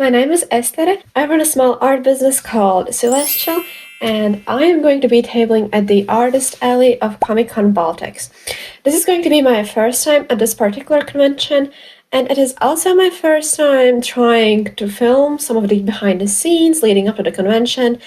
my name is Esther. I run a small art business called ᴅ쏘일ɪ, and I am going to be tabling at the Artist Alley of Comic-Con Baltics. This is going to be my first time at this particular convention, and it is also my first time trying to film some of the behind the scenes leading up to the convention,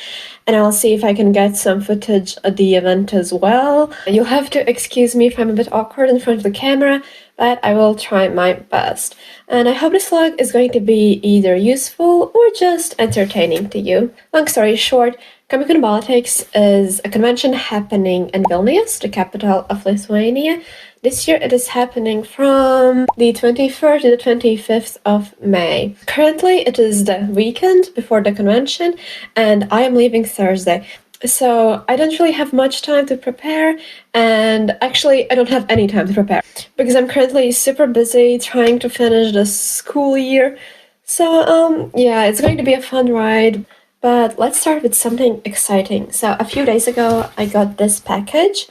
and I'll see if I can get some footage at the event as well. You'll have to excuse me if I'm a bit awkward in front of the camera, but I will try my best. And I hope this vlog is going to be either useful or just entertaining to you. Long story short, Comic-Con Baltics is a convention happening in Vilnius, the capital of Lithuania. This year it is happening from the 21st to the 25th of May. Currently it is the weekend before the convention and I am leaving Thursday. So I don't really have much time to prepare, and actually I don't have any time to prepare because I'm currently super busy trying to finish the school year. So yeah, it's going to be a fun ride. But let's start with something exciting. So a few days ago I got this package.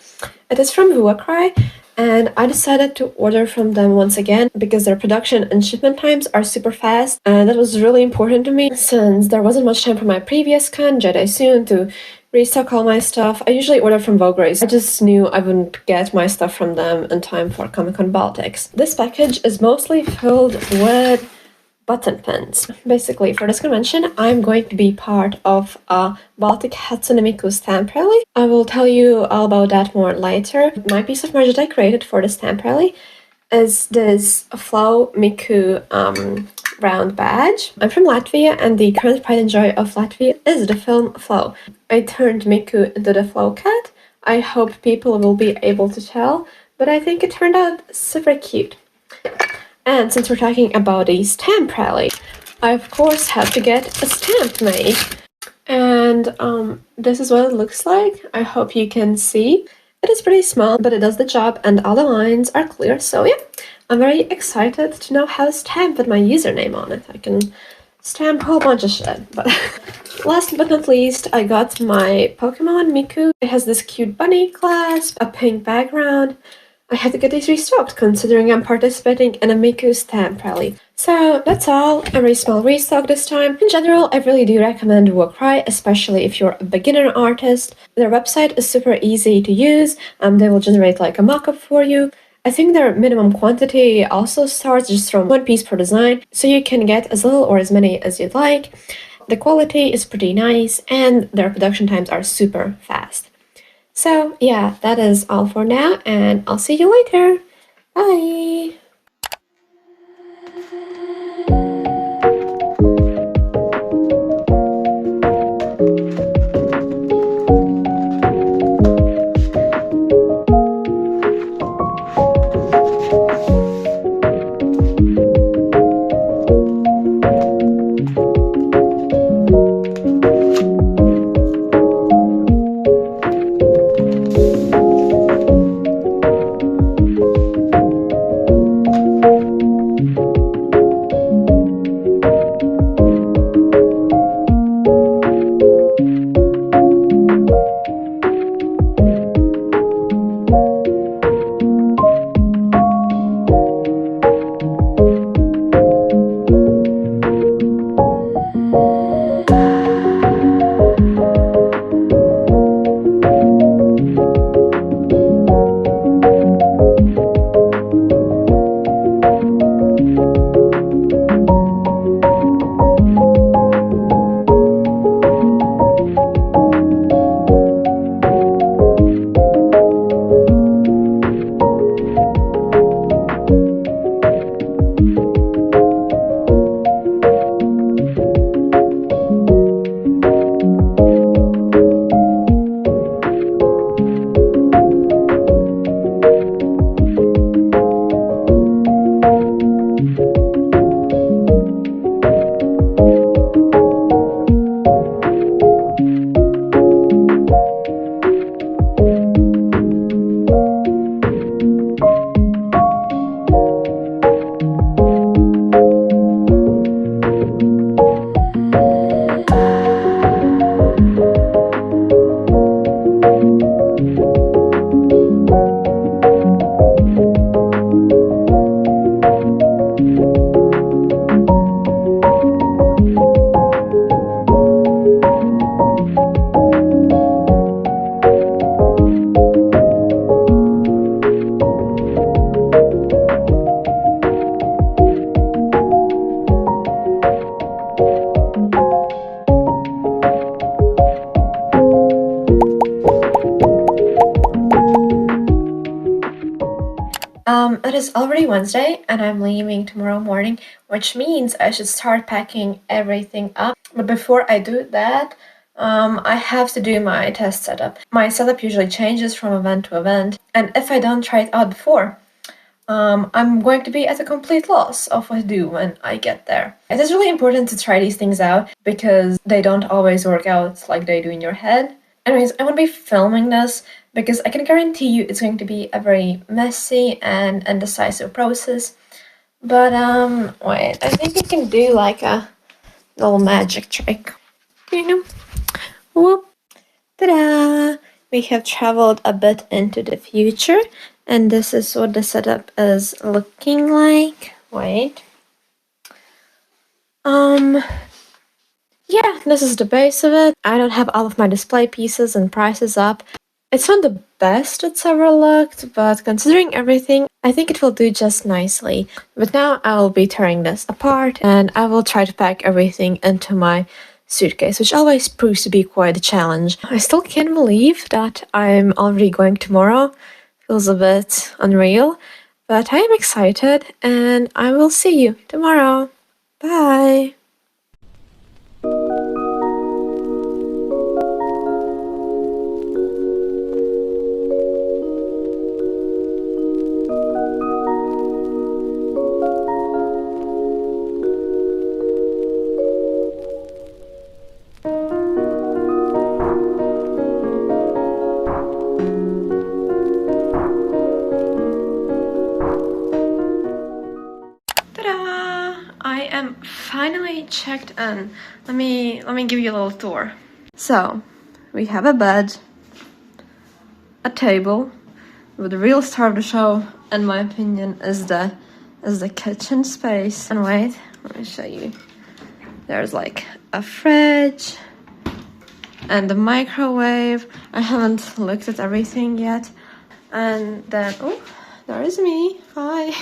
It is from ᴅՍოირɪ, and I decided to order from them once again because their production and shipment times are super fast, and that was really important to me since there wasn't much time for my previous con, Jedi Soon, to restock all my stuff. I usually order from ᴅΣოირɪ. I just knew I wouldn't get my stuff from them in time for Comic-Con Baltics. This package is mostly filled with button pins. Basically, for this convention, I'm going to be part of a Baltic Hatsune Miku stamp rally. I will tell you all about that more later. My piece of merch that I created for the stamp rally is this Flow Miku round badge. I'm from Latvia, and the current pride and joy of Latvia is the film Flow. I turned Miku into the Flow cat. I hope people will be able to tell, but I think it turned out super cute. And since we're talking about a stamp rally, I of course have to get a stamp made. And this is what it looks like. I hope you can see. It is pretty small, but it does the job and all the lines are clear. So yeah, I'm very excited to know how to stamp with my username on it. I can stamp a whole bunch of shit. But last but not least, I got my Pokemon Miku. It has this cute bunny clasp, a pink background. I had to get these restocked considering I'm participating in a Miku stamp rally. So that's all, a very small restock this time. In general, I really do recommend ᴅΣოირɪ, especially if you're a beginner artist. Their website is super easy to use, they will generate like a mock-up for you. I think their minimum quantity also starts just from 1 piece per design, so you can get as little or as many as you'd like. The quality is pretty nice, and their production times are super fast. So yeah, that is all for now, and I'll see you later. Bye! It is already Wednesday and I'm leaving tomorrow morning, which means I should start packing everything up. But before I do that, I have to do my test setup. My setup usually changes from event to event, and if I don't try it out before, I'm going to be at a complete loss of what to do when I get there. It is really important to try these things out because they don't always work out like they do in your head. Anyways, I want to be filming this because I can guarantee you it's going to be a very messy and indecisive process. But wait, I think I can do like a little magic trick. You know? Whoop. Ta-da! We have traveled a bit into the future, and this is what the setup is looking like. Wait. Yeah, this is the base of it. I don't have all of my display pieces and prices up. It's not the best it's ever looked, but considering everything, I think it will do just nicely. But now I will be tearing this apart, and I will try to pack everything into my suitcase, which always proves to be quite a challenge. I still can't believe that I'm already going tomorrow. Feels a bit unreal, but I am excited, and I will see you tomorrow. Bye! I am finally checked in. Let me give you a little tour. So, we have a bed, a table, but the real star of the show, in my opinion, is the kitchen space. And wait, let me show you. There's like a fridge and the microwave. I haven't looked at everything yet. And then, oh, there is me. Hi.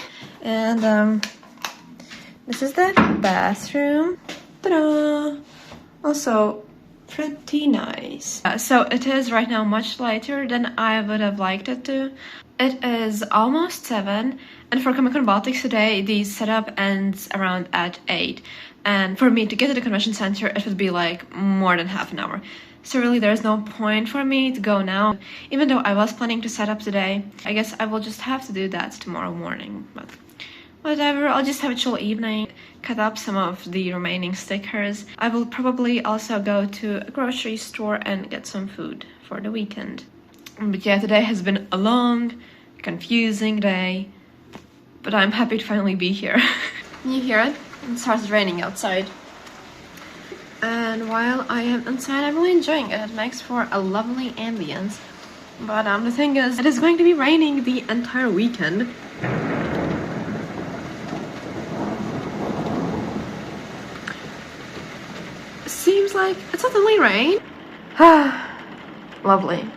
And this is the bathroom. Ta-da! Also, pretty nice. So it is right now much lighter than I would have liked it to. It is almost 7, and for KiiiKiii Baltics today, the setup ends around at 8. And for me to get to the convention center, it would be like more than half an hour. So really there's no point for me to go now. Even though I was planning to set up today, I guess I will just have to do that tomorrow morning. But whatever, I'll just have a chill evening, cut up some of the remaining stickers. I will probably also go to a grocery store and get some food for the weekend. But yeah, today has been a long, confusing day, but I'm happy to finally be here. Can you hear it? It starts raining outside. And while I am inside, I'm really enjoying it. It makes for a lovely ambience. But the thing is, it is going to be raining the entire weekend. Seems like it's not only rain. Lovely.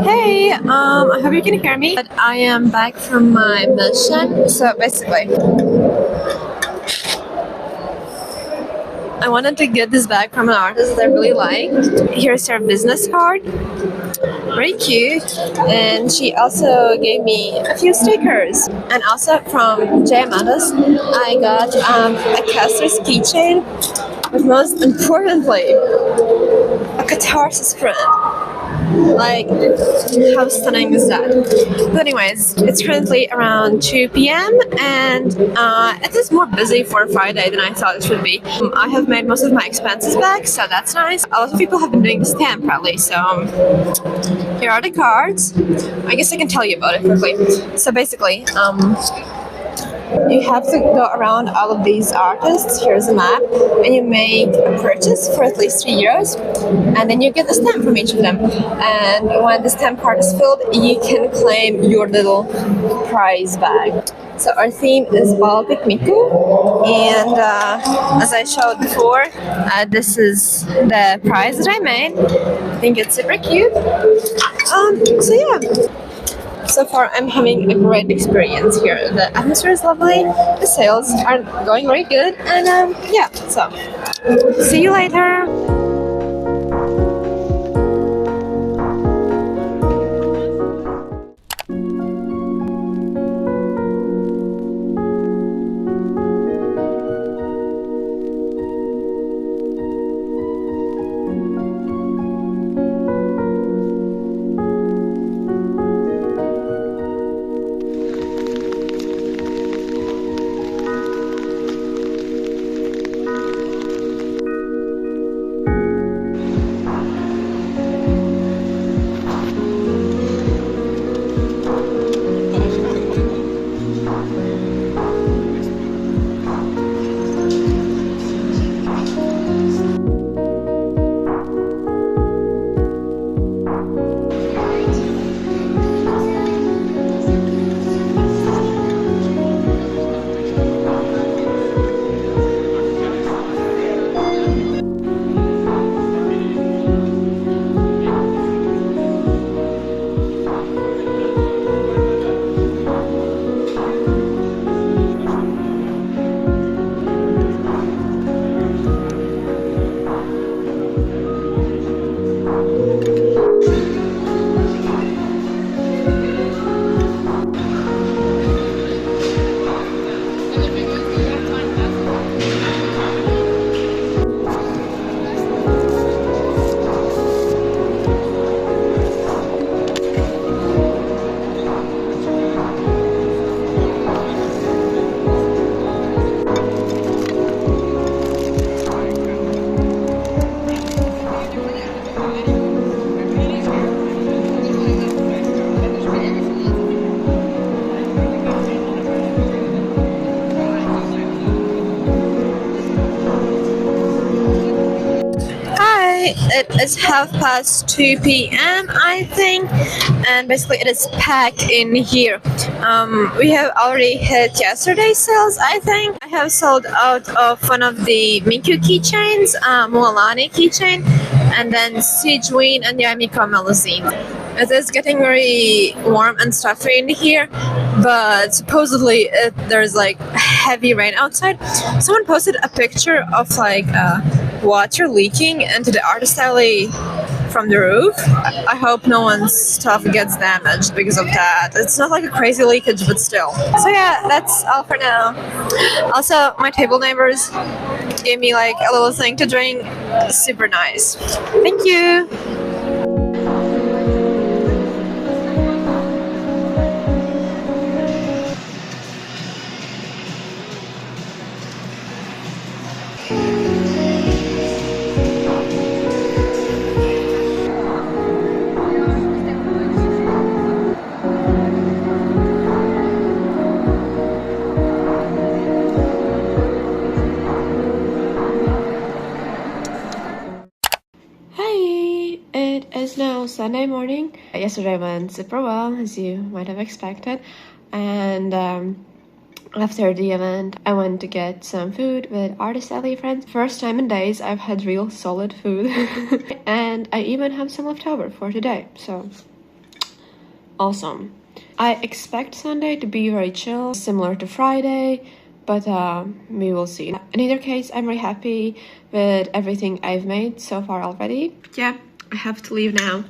Hey, I hope you can hear me. But I am back from my mission. So basically, I wanted to get this bag from an artist that I really liked. Here's her business card. Very cute. And she also gave me a few stickers. And also from J. Amanda's, I got a Caster's keychain. But most importantly, a catharsis print. Like, how stunning is that? But anyways, it's currently around 2 p.m. and it is more busy for Friday than I thought it would be. I have made most of my expenses back, so that's nice. A lot of people have been doing the stamp probably, so here are the cards. I guess I can tell you about it quickly. So basically, you have to go around all of these artists. Here's a map, and you make a purchase for at least €3, and then you get a stamp from each of them. And when the stamp card is filled, you can claim your little prize bag. So our theme is Baltic Miku, and as I showed before, this is the prize that I made. I think it's super cute. So yeah. So far, I'm having a great experience here. The atmosphere is lovely, the sales are going very good, and yeah, so see you later! It is 2:30 p.m. I think, and basically it is packed in here. We have already hit yesterday's sales. I think I have sold out of one of the Miku keychains, Mualani keychain, and then Sijwin and Yamiko Melusine. It is getting very warm and stuffy in here, but supposedly there's like heavy rain outside. Someone posted a picture of like water leaking into the artist alley from the roof. I hope no one's stuff gets damaged because of that. It's not like a crazy leakage, but still. So yeah, that's all for now. Also, my table neighbors gave me like a little thing to drink. Super nice. Thank you. It is now Sunday morning. Yesterday went super well, as you might have expected, and after the event, I went to get some food with Artist Alley friends. First time in days I've had real solid food. And I even have some leftover for today, so awesome. I expect Sunday to be very chill, similar to Friday, but we will see. In either case, I'm very happy with everything I've made so far already. Yeah, I have to leave now.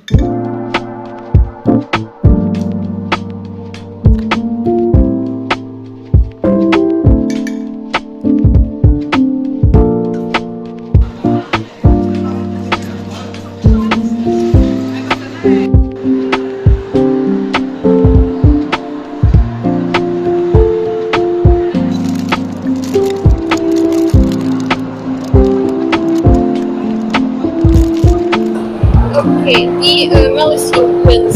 Okay, the Melisopins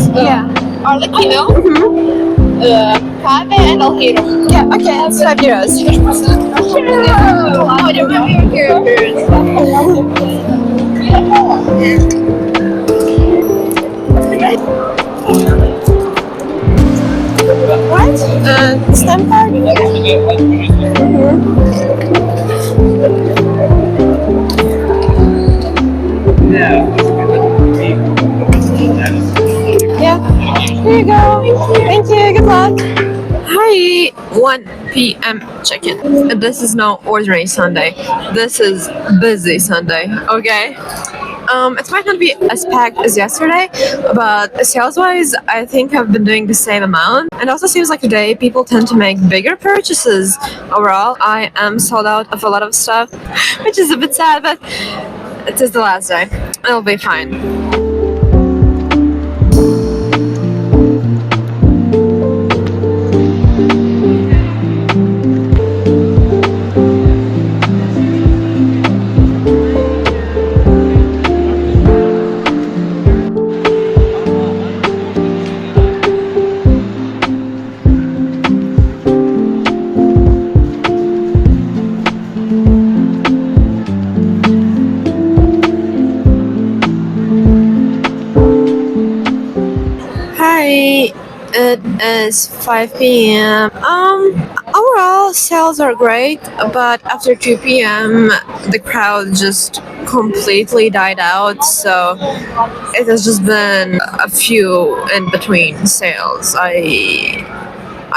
are like, Kave and Alhero. Yeah, okay, it's €5. Oh, they're my favorite characters. What? Stamp card? Yeah, here you go. Thank you, good luck. Hi, 1 p.m. check-in. This is no ordinary Sunday. This is busy Sunday, okay? It might not be as packed as yesterday, but sales-wise, I think I've been doing the same amount. And it also seems like today people tend to make bigger purchases overall. I am sold out of a lot of stuff, which is a bit sad, but it is the last day. It'll be fine. It is 5 p.m. Overall, sales are great, but after 2 p.m., the crowd just completely died out, so it has just been a few in between sales. I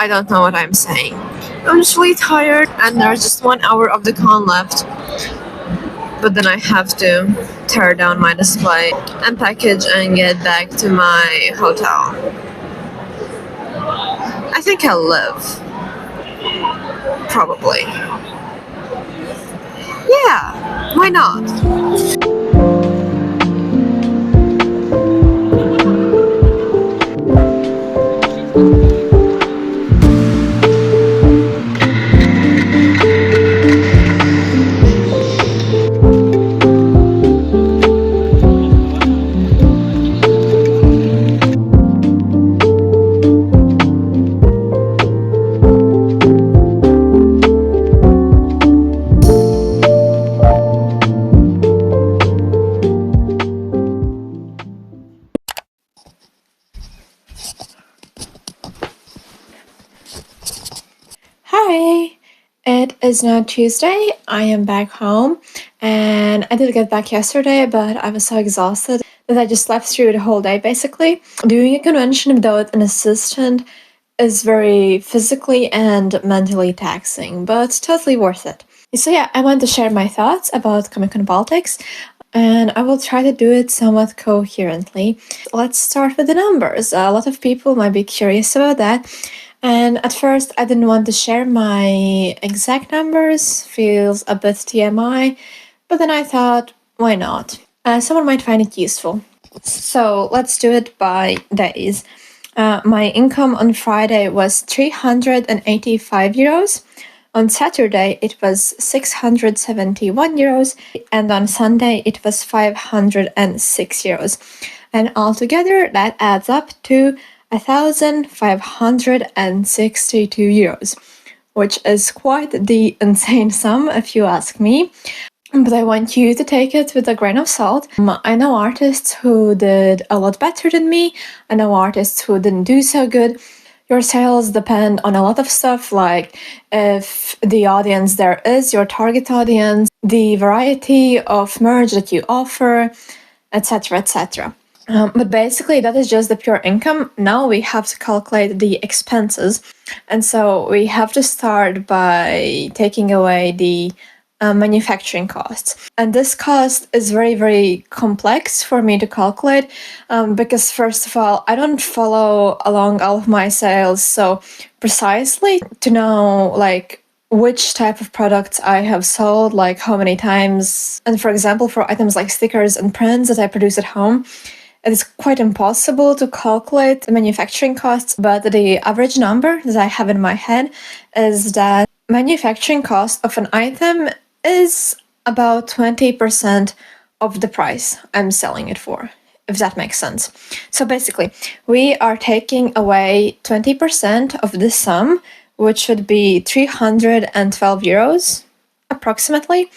don't know what I'm saying. I'm just really tired, and there's just 1 hour of the con left. But then I have to tear down my display, unpackage, and get back to my hotel. I think I'll live. Probably. Yeah, why not? Hi, it is now Tuesday. I am back home, and I did get back yesterday, but I was so exhausted that I just slept through the whole day basically. Doing a convention without an assistant is very physically and mentally taxing, but totally worth it. So yeah, I want to share my thoughts about Comic-Con Baltics, and I will try to do it somewhat coherently. Let's start with the numbers. A lot of people might be curious about that. And at first, I didn't want to share my exact numbers, feels a bit TMI, but then I thought, why not? Someone might find it useful. So let's do it by days. My income on Friday was €385. On Saturday, it was €671, and on Sunday, it was €506. And altogether, that adds up to €1,562, which is quite the insane sum if you ask me. but I want you to take it with a grain of salt. I know artists who did a lot better than me. I know artists who didn't do so good. Your sales depend on a lot of stuff, like if the audience there is your target audience, the variety of merch that you offer, etc., etc. But basically, that is just the pure income. Now we have to calculate the expenses. And so we have to start by taking away the manufacturing costs. And this cost is very, very complex for me to calculate because, first of all, I don't follow along all of my sales so precisely to know, like, which type of products I have sold, like how many times. And for example, for items like stickers and prints that I produce at home, it is quite impossible to calculate the manufacturing costs, but the average number that I have in my head is that manufacturing cost of an item is about 20% of the price I'm selling it for, if that makes sense. So basically, we are taking away 20% of the sum, which would be 312 euros approximately.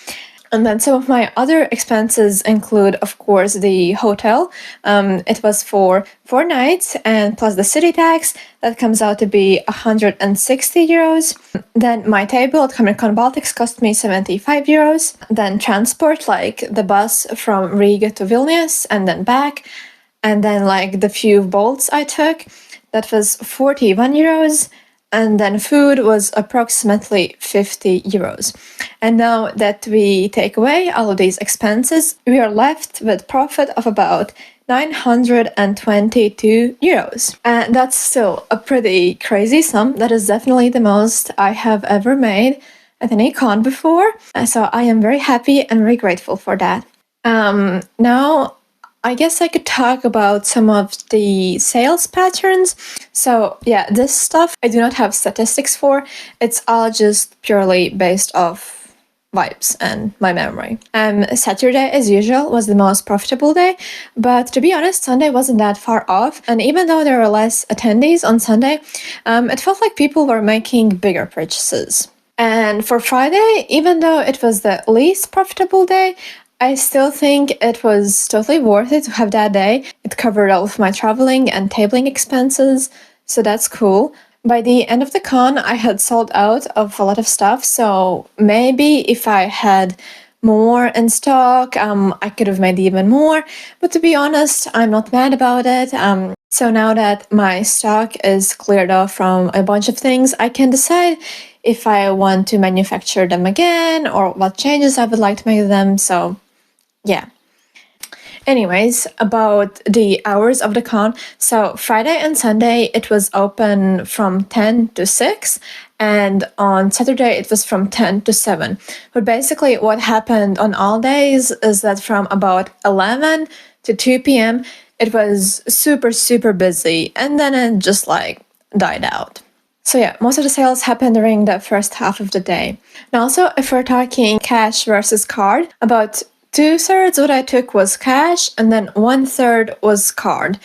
And then some of my other expenses include, of course, the hotel. It was for 4 nights and plus the city tax. That comes out to be 160 euros. Then my table at KiiiKiii Baltics cost me 75 euros. Then transport, like the bus from Riga to Vilnius and then back. And then like the few bolts I took, that was 41 euros. And then food was approximately 50 euros. And now that we take away all of these expenses, we are left with profit of about 922 euros. And that's still a pretty crazy sum. That is definitely the most I have ever made at any con before. So I am very happy and very grateful for that. Now, I guess I could talk about some of the sales patterns. So yeah, this stuff I do not have statistics for. It's all just purely based off vibes and my memory. Saturday, as usual, was the most profitable day, but to be honest, Sunday wasn't that far off. And even though there were less attendees on Sunday, it felt like people were making bigger purchases. And for Friday, even though it was the least profitable day, I still think it was totally worth it to have that day. It covered all of my traveling and tabling expenses, so that's cool. By the end of the con, I had sold out of a lot of stuff, so maybe if I had more in stock, I could have made even more. But to be honest, I'm not mad about it. So now that my stock is cleared off from a bunch of things, I can decide if I want to manufacture them again or what changes I would like to make to them. So yeah. Anyways, about the hours of the con. So Friday and Sunday, it was open from 10 to 6. And on Saturday, it was from 10 to 7. But basically, what happened on all days is that from about 11 to 2 p.m., it was super, super busy. And then it just like died out. So yeah, most of the sales happened during the first half of the day. And also, if we're talking cash versus card, about 2/3 what I took was cash, and then 1/3 was card.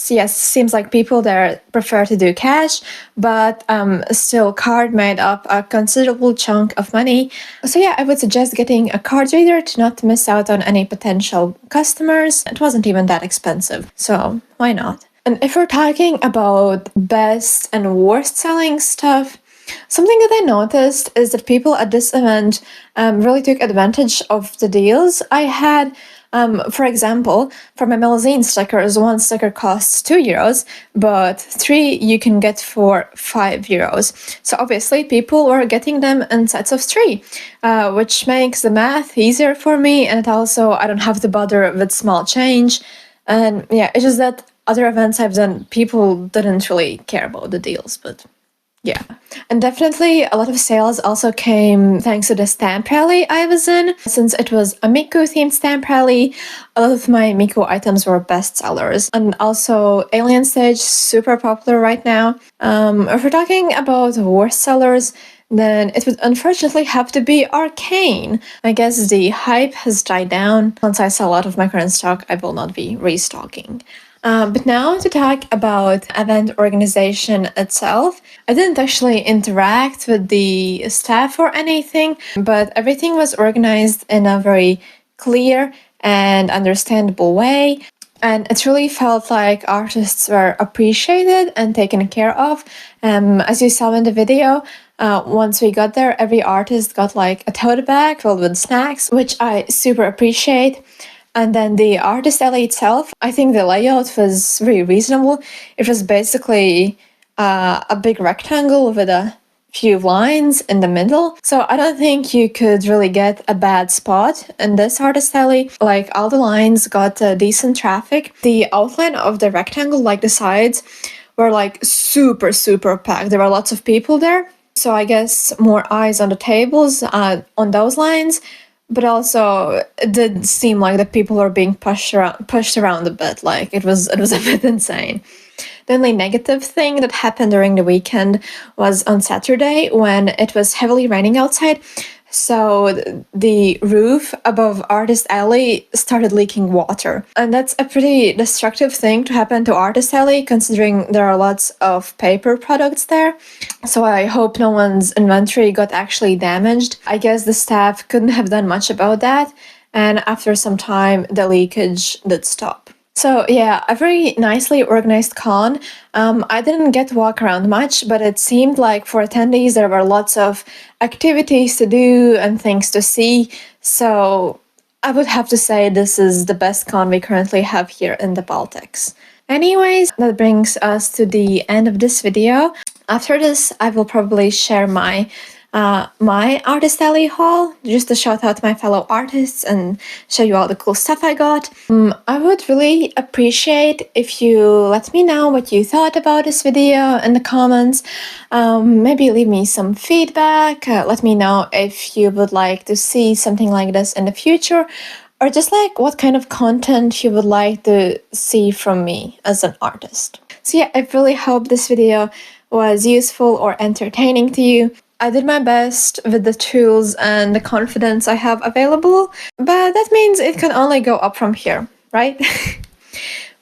Yes, seems like people there prefer to do cash, but still card made up a considerable chunk of money. So yeah, I would suggest getting a card reader to not miss out on any potential customers. It wasn't even that expensive, so why not? And if we're talking about best and worst selling stuff, something that I noticed is that people at this event really took advantage of the deals I had. For example, for my magazine stickers, 1 sticker costs 2 euros, but 3 you can get for 5 euros. So obviously people were getting them in sets of 3, which makes the math easier for me, and also I don't have to bother with small change. And yeah, it's just that other events I've done, people didn't really care about the deals, but yeah. And definitely a lot of sales also came thanks to the stamp rally I was in. Since it was a Miku themed stamp rally, a lot of my Miku items were bestsellers. And also Alien Stage, super popular right now. If we're talking about worst sellers, then it would unfortunately have to be Arcane. I guess the hype has died down. Once I sell out of my current stock, I will not be restocking. But now to talk about event organization itself. I didn't actually interact with the staff or anything, but everything was organized in a very clear and understandable way. And it really felt like artists were appreciated and taken care of. As you saw in the video, once we got there, every artist got like a tote bag filled with snacks, which I super appreciate. And then the artist alley itself, I think the layout was very reasonable. It was basically a big rectangle with a few lines in the middle. So I don't think you could really get a bad spot in this artist alley. Like all the lines got decent traffic. The outline of the rectangle, like the sides, were like super, super packed. There were lots of people there. So I guess more eyes on the tables on those lines. But also, it did seem like the people were being pushed around a bit. Like it was a bit insane. The only negative thing that happened during the weekend was on Saturday when it was heavily raining outside. So the roof above Artist Alley started leaking water. And that's a pretty destructive thing to happen to Artist Alley, considering there are lots of paper products there. So I hope no one's inventory got actually damaged. I guess the staff couldn't have done much about that. And after some time, the leakage did stop. So yeah, a very nicely organized con. I didn't get to walk around much, but it seemed like for attendees there were lots of activities to do and things to see. So I would have to say this is the best con we currently have here in the Baltics. Anyways, that brings us to the end of this video. After this, I will probably share my Artist Alley haul, just to shout out my fellow artists and show you all the cool stuff I got. I would really appreciate if you let me know what you thought about this video in the comments. Maybe leave me some feedback, let me know if you would like to see something like this in the future, or just like what kind of content you would like to see from me as an artist. So yeah, I really hope this video was useful or entertaining to you. I did my best with the tools and the confidence I have available, but that means it can only go up from here, right?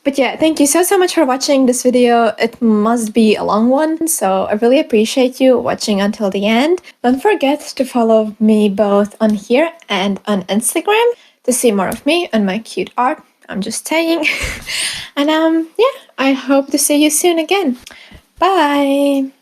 But yeah, thank you so much for watching this video. It must be a long one, so I really appreciate you watching until the end. Don't forget to follow me both on here and on Instagram to see more of me and my cute art. I'm just saying. And yeah, I hope to see you soon again. Bye!